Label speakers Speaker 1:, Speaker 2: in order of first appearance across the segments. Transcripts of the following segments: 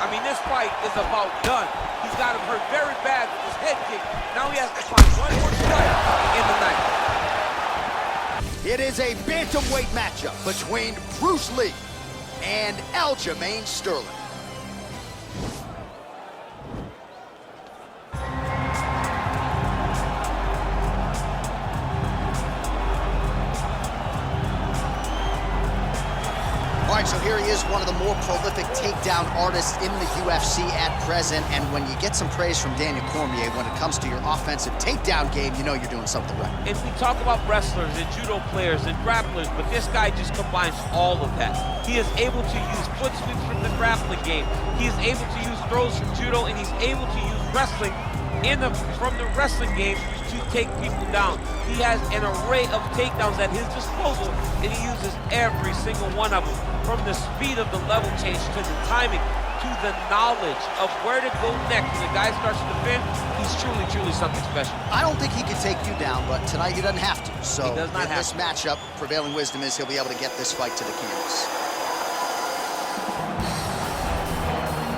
Speaker 1: I mean, this fight is about done. He's got him hurt very bad with his head kick. Now he has to find one more strike in the night.
Speaker 2: It is a bantamweight matchup between Bruce Lee and Aljamain Sterling. All right, so here he is, one of the more prolific takedown artists in the UFC at present. And when you get some praise from Daniel Cormier when it comes to your offensive takedown game, you know you're doing something right.
Speaker 1: And we talk about wrestlers and judo players and grapplers, but this guy just combines all of that. He is able to use foot sweeps from the grappling game. He is able to use throws from judo, and he's able to use wrestling from the wrestling game to take people down. He has an array of takedowns at his disposal, and he uses every single one of them. From the speed of the level change to the timing to the knowledge of where to go next. When the guy starts to defend, he's truly, truly something special.
Speaker 2: I don't think he could take you down, but tonight he doesn't have to. So
Speaker 1: he does not
Speaker 2: in this matchup, prevailing wisdom is he'll be able to get this fight to the canvas.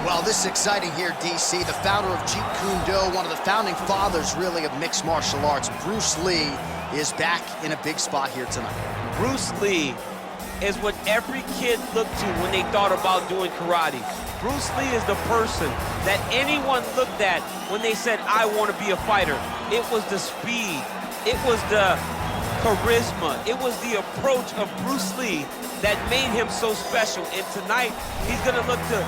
Speaker 2: Well, this is exciting here, DC. The founder of Jeet Kune Do, one of the founding fathers, really, of mixed martial arts, Bruce Lee, is back in a big spot here tonight.
Speaker 1: Bruce Lee is what every kid looked to when they thought about doing karate. Bruce Lee is the person that anyone looked at when they said, I want to be a fighter. It was the speed, it was the charisma, it was the approach of Bruce Lee that made him so special. And tonight, he's gonna look to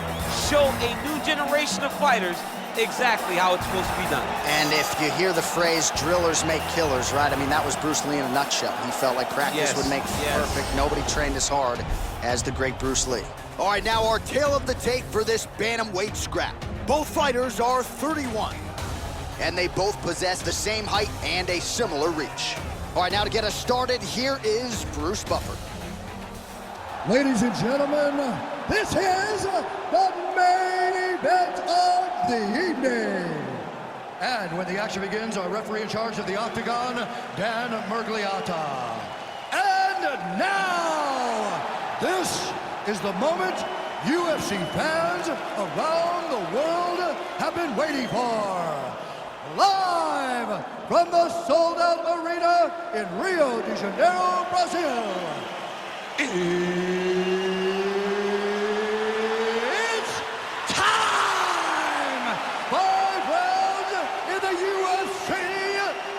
Speaker 1: show a new generation of fighters exactly how it's supposed to be done.
Speaker 2: And if you hear the phrase, drillers make killers, right? I mean, that was Bruce Lee in a nutshell. He felt like practice would make perfect. Nobody trained as hard as the great Bruce Lee. All right, now our tale of the tape for this bantamweight scrap. Both fighters are 31, and they both possess the same height and a similar reach. All right, now to get us started, here is Bruce Buffer.
Speaker 3: Ladies and gentlemen, this is the main event of the evening. And when the action begins, our referee in charge of the Octagon, Dan Mergliata. And now, this is the moment UFC fans around the world have been waiting for. Live from the sold-out arena in Rio de Janeiro, Brazil. It's time! 5 rounds in the UFC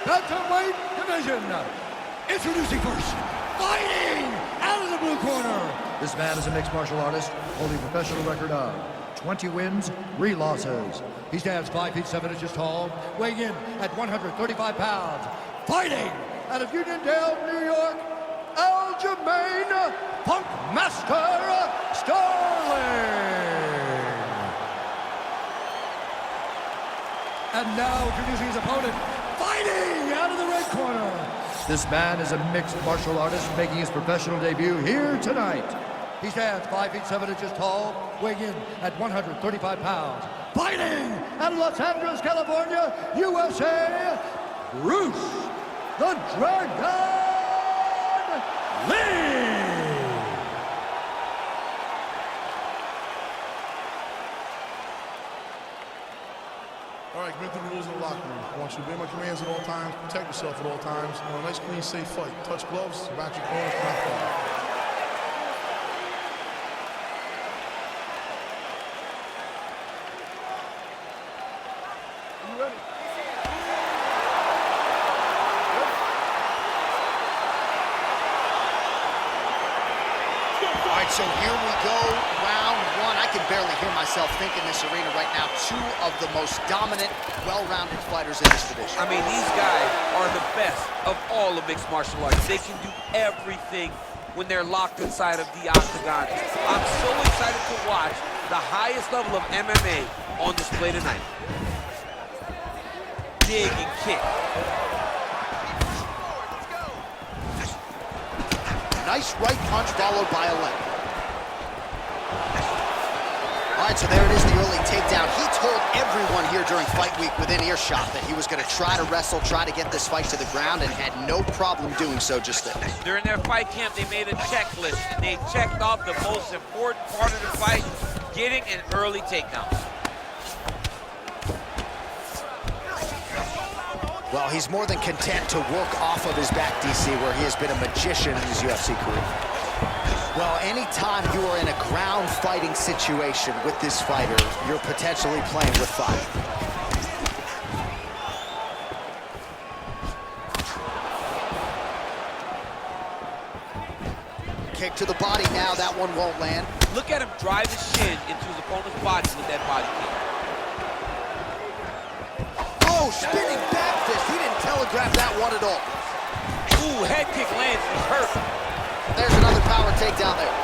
Speaker 3: bantamweight division. Introducing first, fighting out of the blue corner. This man is a mixed martial artist, holding a professional record of 20 wins, 3 losses. He stands 5 feet 7 inches tall, weighing in at 135 pounds. Fighting out of Uniondale, New York, Aljamain Funkmaster Sterling. And now introducing his opponent, fighting out of the red corner. This man is a mixed martial artist making his professional debut here tonight. He stands 5 feet 7 inches tall, weighing in at 135 pounds. Fighting out of Los Angeles, California, USA, Bruce the Dragon Lee!
Speaker 4: All right, commit the rules in the locker room. I want you to obey my commands at all times, protect yourself at all times. You want a nice, clean, safe fight. Touch gloves, back your corners, not fall. Are you ready?
Speaker 2: All right, so here we go, round one. I can barely hear myself think in this arena right now. 2 of the most dominant, well-rounded fighters in this division.
Speaker 1: I mean, these guys are the best of all the mixed martial arts. They can do everything when they're locked inside of the octagon. I'm so excited to watch the highest level of MMA on display tonight. Dig and kick.
Speaker 2: Nice right punch followed by a left. All right, so there it is, the early takedown. He told everyone here during fight week within earshot that he was going to try to wrestle, try to get this fight to the ground, and had no problem doing so just then.
Speaker 1: During their fight camp, they made a checklist, and they checked off the most important part of the fight, getting an early takedown.
Speaker 2: Well, he's more than content to work off of his back, DC, where he has been a magician in his UFC career. Well, anytime you are in a ground fighting situation with this fighter, you're potentially playing with fire. Kick to the body now, that one won't land.
Speaker 1: Look at him drive his shin into his opponent's body with that body kick.
Speaker 2: Oh, spinning back fist. He didn't telegraph that one at all.
Speaker 1: Ooh, head kick lands, he's hurt.
Speaker 2: There's another power takedown there.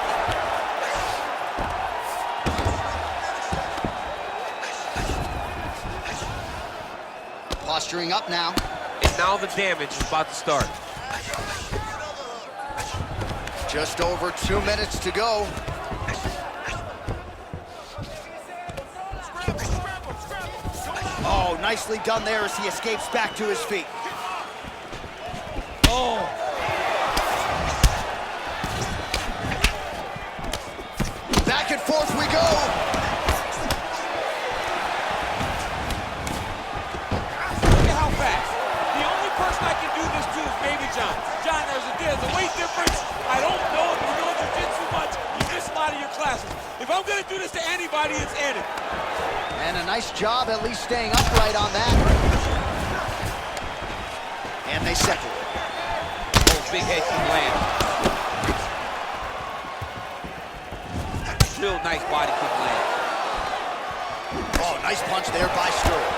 Speaker 2: Posturing up now.
Speaker 1: And now the damage is about to start.
Speaker 2: Just over 2 minutes to go. Oh, nicely done there as he escapes back to his feet.
Speaker 1: Oh.
Speaker 2: Back and forth we go.
Speaker 1: Look at how fast. The only person I can do this to is maybe John. John, there's a weight difference. I don't know if you know jiu-jitsu much. You miss a lot of your classes. If I'm gonna do this to anybody, it's Eddie.
Speaker 2: And a nice job at least staying upright on that. And they separate.
Speaker 1: Oh, big head kick land. Real nice body kick land.
Speaker 2: Oh, nice punch there by Sterling.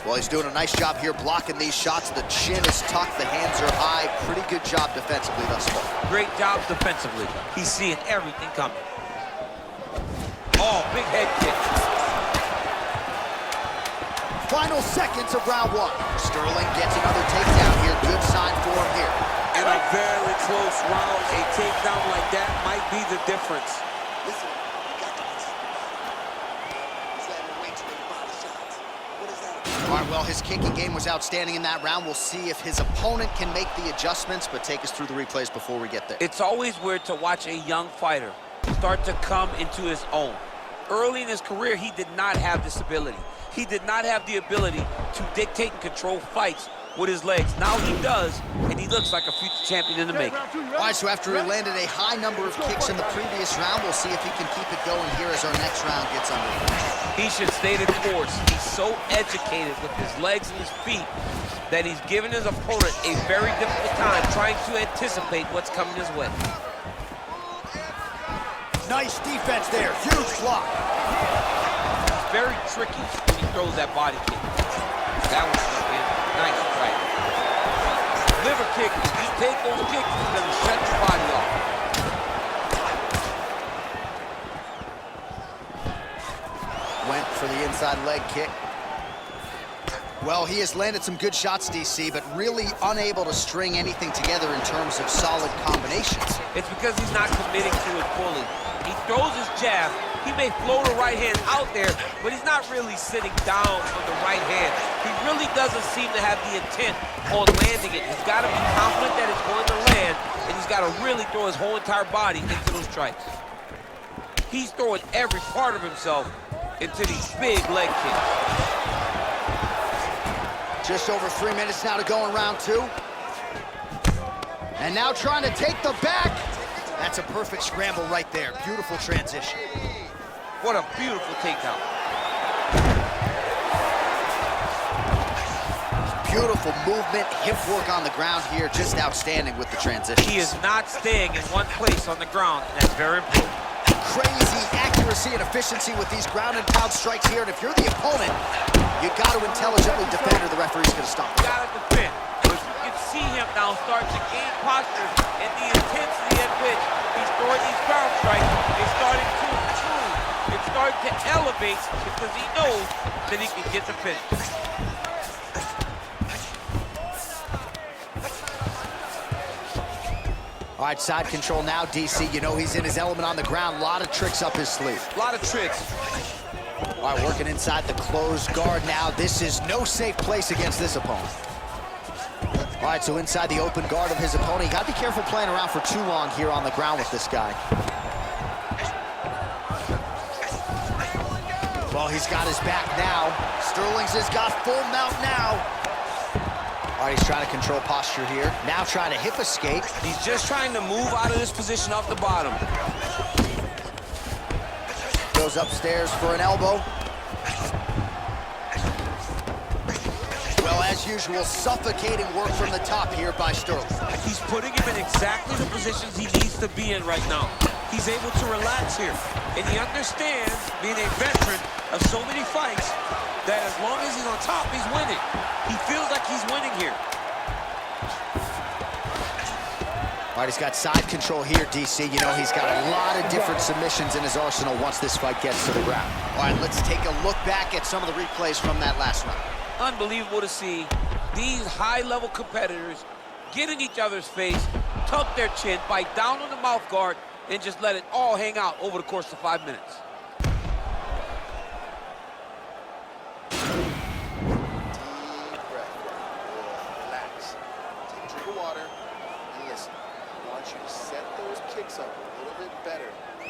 Speaker 2: Well, he's doing a nice job here blocking these shots. The chin is tucked, the hands are high. Pretty good job defensively thus far.
Speaker 1: Great job defensively. He's seeing everything coming. Oh, big head kick.
Speaker 2: Final seconds of round one. Sterling gets another takedown here. Good sign for him here.
Speaker 5: In a very close round, a takedown like that might be the difference.
Speaker 6: Listen, you got this. He's landing way too many body shots. What is that?
Speaker 2: All right, well, his kicking game was outstanding in that round. We'll see if his opponent can make the adjustments, but take us through the replays before we get there.
Speaker 1: It's always weird to watch a young fighter start to come into his own. Early in his career, he did not have this ability. He did not have the ability to dictate and control fights with his legs. Now he does, and he looks like a future champion in the making.
Speaker 2: All right, so after he landed a high number of kicks in the previous round, we'll see if he can keep it going here as our next round gets underway.
Speaker 1: He should stay the course. He's so educated with his legs and his feet that he's given his opponent a very difficult time trying to anticipate what's coming his way.
Speaker 2: Nice defense there, huge block.
Speaker 1: It's very tricky when he throws that body kick. That was nice right. Liver kick, if you take those kicks, it's gonna shut your body off.
Speaker 2: Went for the inside leg kick. Well, he has landed some good shots, DC, but really unable to string anything together in terms of solid combinations.
Speaker 1: It's because he's not committing to it fully. He throws his jab. He may float a right hand out there, but he's not really sitting down on the right hand. He really doesn't seem to have the intent on landing it. He's got to be confident that it's going to land, and he's got to really throw his whole entire body into those strikes. He's throwing every part of himself into these big leg kicks.
Speaker 2: Just over 3 minutes now to go in round two. And now trying to take the back. That's a perfect scramble right there. Beautiful transition.
Speaker 1: What a beautiful takedown.
Speaker 2: Beautiful movement, hip work on the ground here. Just outstanding with the transition.
Speaker 1: He is not staying in one place on the ground, and that's very important.
Speaker 2: Crazy accuracy and efficiency with these ground and pound strikes here. And if you're the opponent, you got to intelligently defend or the referee's going to stop.
Speaker 1: You got to defend. But you can see him now start to gain posture and the intensity at which he's throwing these ground strikes is starting to improve. It's starting to elevate because he knows that he can get the finish.
Speaker 2: All right, side control now, DC. You know he's in his element on the ground. A lot of tricks up his sleeve.
Speaker 1: A lot of tricks.
Speaker 2: All right, working inside the closed guard now. This is no safe place against this opponent. All right, so inside the open guard of his opponent. You got to be careful playing around for too long here on the ground with this guy. Well, he's got his back now. Sterling's has got full mount now. All right, he's trying to control posture here. Now trying to hip escape.
Speaker 5: He's just trying to move out of this position off the bottom.
Speaker 2: Goes upstairs for an elbow. Well, as usual, suffocating work from the top here by Sterling.
Speaker 5: He's putting him in exactly the positions he needs to be in right now. He's able to relax here. And he understands, being a veteran of so many fights, that as long as he's on top, he's winning. He feels like he's winning here.
Speaker 2: All right, he's got side control here, DC. You know, he's got a lot of different submissions in his arsenal once this fight gets to the ground. All right, let's take a look back at some of the replays from that last round.
Speaker 1: Unbelievable to see these high-level competitors get in each other's face, tuck their chin, bite down on the mouth guard, and just let it all hang out over the course of 5 minutes.
Speaker 6: Relax. Take a drink of water and listen. I want you to set those kicks up a little bit better.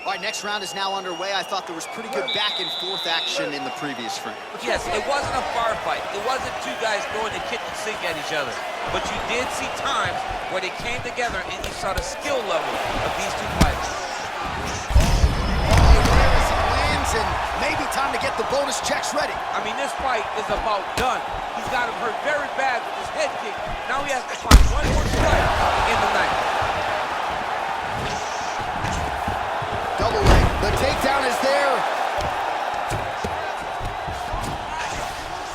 Speaker 2: All right, next round is now underway. I thought there was pretty good back and forth action in the previous frame.
Speaker 1: Yes, it wasn't a firefight. It wasn't two guys throwing the kitchen sink at each other. But you did see times where they came together and you saw the skill level of these two fighters.
Speaker 2: And maybe time to get the bonus checks ready.
Speaker 1: I mean, this fight is about done. He's got him hurt very bad with his head kick. Now he has to find one more strike in the night.
Speaker 2: Double leg. The takedown is there.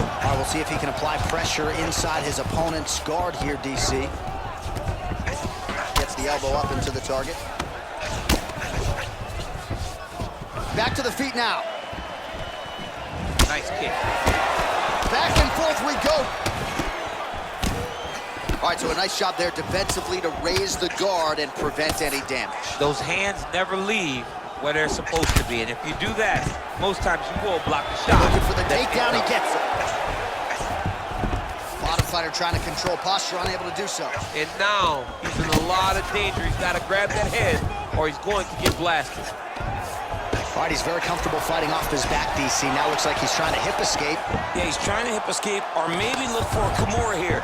Speaker 2: All right, we'll see if he can apply pressure inside his opponent's guard here, DC. Gets the elbow up into the target. Back to the feet now.
Speaker 1: Nice kick.
Speaker 2: Back and forth we go. All right, so a nice job there defensively to raise the guard and prevent any damage.
Speaker 1: Those hands never leave where they're supposed to be, and if you do that, most times you will block the shot.
Speaker 2: Looking for the takedown, he gets it. Bottom fighter trying to control posture, unable to do so.
Speaker 1: And now he's in a lot of danger. He's got to grab that head or he's going to get blasted.
Speaker 2: All right, he's very comfortable fighting off his back, DC. Now looks like he's trying to hip escape.
Speaker 5: Yeah, he's trying to hip escape or maybe look for a Kimura here.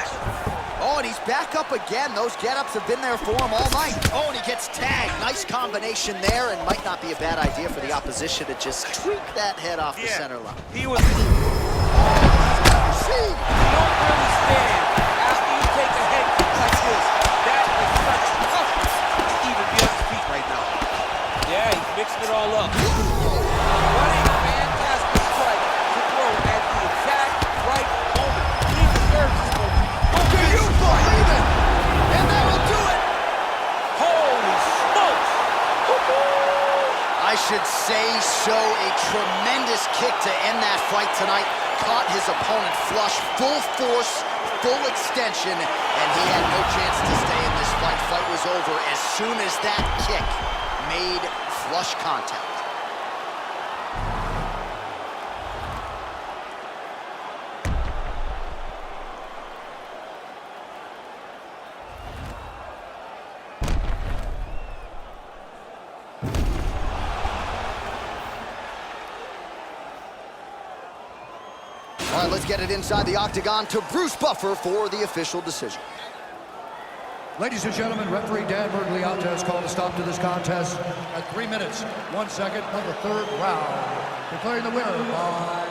Speaker 2: Oh, and he's back up again. Those get-ups have been there for him all night. Oh, and he gets tagged. Nice combination there, and might not be a bad idea for the opposition to just tweak that head off the center line.
Speaker 1: He was... You don't really stand after you take a head kick like this. That is such toughness to even be on his feet right now. Yeah, he's mixing it all up. What a fantastic strike to throw at the exact right moment. He deserves this moment.
Speaker 2: Do you believe it? And that'll do it.
Speaker 1: Holy smokes!
Speaker 2: I should say so. A tremendous kick to end that fight tonight. Caught his opponent flush, full force, full extension, and he had no chance to stay in this fight. Fight was over as soon as that kick made flush contact. All right, let's get it inside the octagon to Bruce Buffer for the official decision.
Speaker 3: Ladies and gentlemen, referee Dan Bergliata has called a stop to this contest at 3 minutes, 1 second of the third round, declaring the winner by